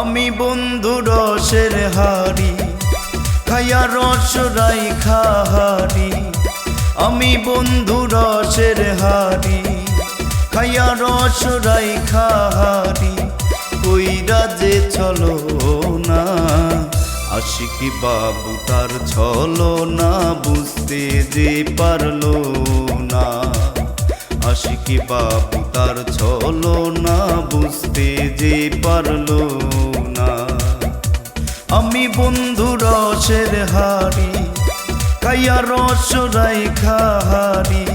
আমি বন্ধু রসের হাড়ি খাইয়া রস রাইখা হারি। আমি বন্ধু রসের হাড়ি খাইয়া রস রাইখা হারি। কইরা যে চলো না আশিকি বাবু তার ছলো না বুঝতে যে পারলো না। আশিকি বাবু তার ছলো না বুঝতে যে পারলো না। আমি বন্ধু রসের হাড়ি খাইয়া রস রাইখা হারি।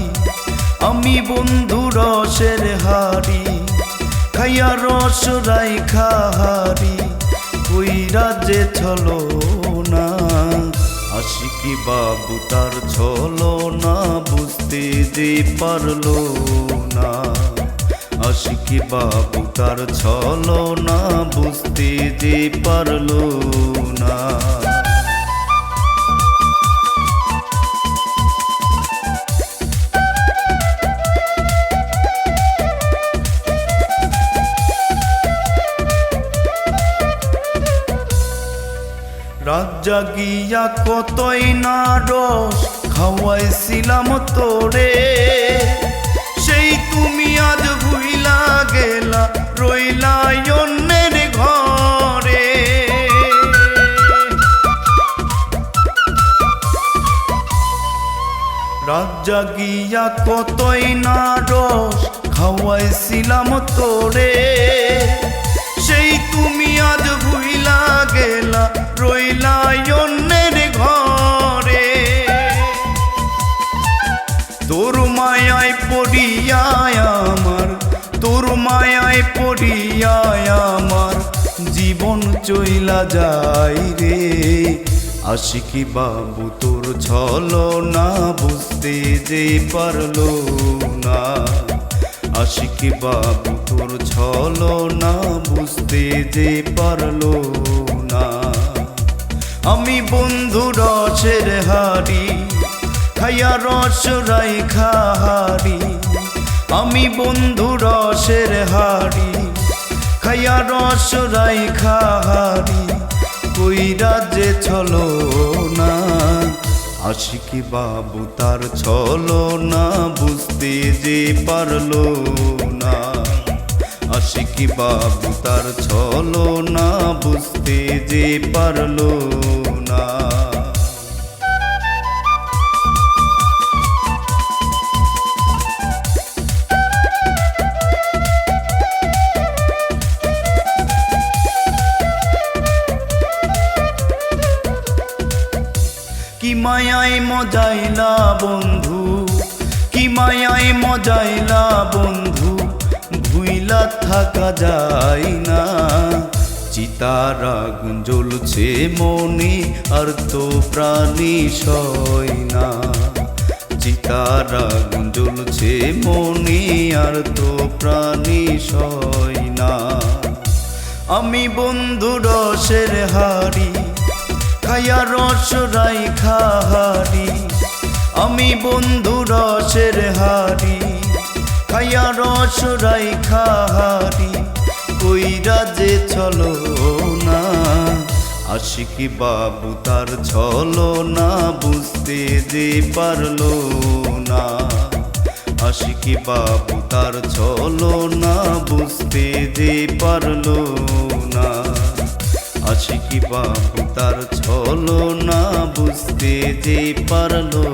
আমি বন্ধু রসের হাড়ি খাইয়া রস রাইখা হারি। কইরা যে ছলো না আশিকি বাবু তার ছলো না বুঝতে যে পারলো না। আশিকি বাবু তার ছলো না বুঝতে যে পারলো না। রাত জাগিয়া কতই না রস খাওয়াইছিলাম তোরে। সেই তুমি আজ ভুইলা গেলা রইলা অন্যের ঘরে। রাত জাগিয়া কতই না রস খাওয়াইছিলাম তোরে। সেই তুমি আজ ভুইলা গেলা রইলা অন্যের ঘরে। তোর মায়ায় পড়িয়ায় আমার, তোর মায়ায় পড়িয়ায় আমার জীবন চইলা যায় রে। আশিকি বাবু তোর ছলো না বুঝতে যে পারলো না। আশিকি বাবু তোর ছলো না বুঝতে যে পারলো না। আমি বন্ধু রসের হাড়ি খাইয়া রস রাইখা হারি। আমি বন্ধু রসের হাড়ি খাইয়া রস রাইখা হারি। কইরা যে ছলো না আশিকি বাবু তার ছলো না বুঝতে যে পারলো না। আশিকি বাবু তার ছলো না বুঝতে যে পারলো না। কি মায়ায় মজাইলা বন্ধু, কি মায়ায় মজাইলা বন্ধু ভুইলা থাকা যায় না। চিতার আগুন জ্বলছে মনে আর তো প্রাণী সয় না। চিতার আগুন জ্বলছে মনে আর তো প্রাণী সয় না। আমি বন্ধু রসের হাড়ি খাইয়া রস রাইখা হারি। আমি বন্ধু রসের হাড়ি খাইয়া রস রাইখা হারি। কইরা যে ছলো না আশিকি বাবু তার ছলো না বুঝতে যে পারলো না। আশিকি বাবু তার ছলো না বুঝতে যে পারলো না। আশিকি বাবু তার ছলো না বুঝতে যে পারলো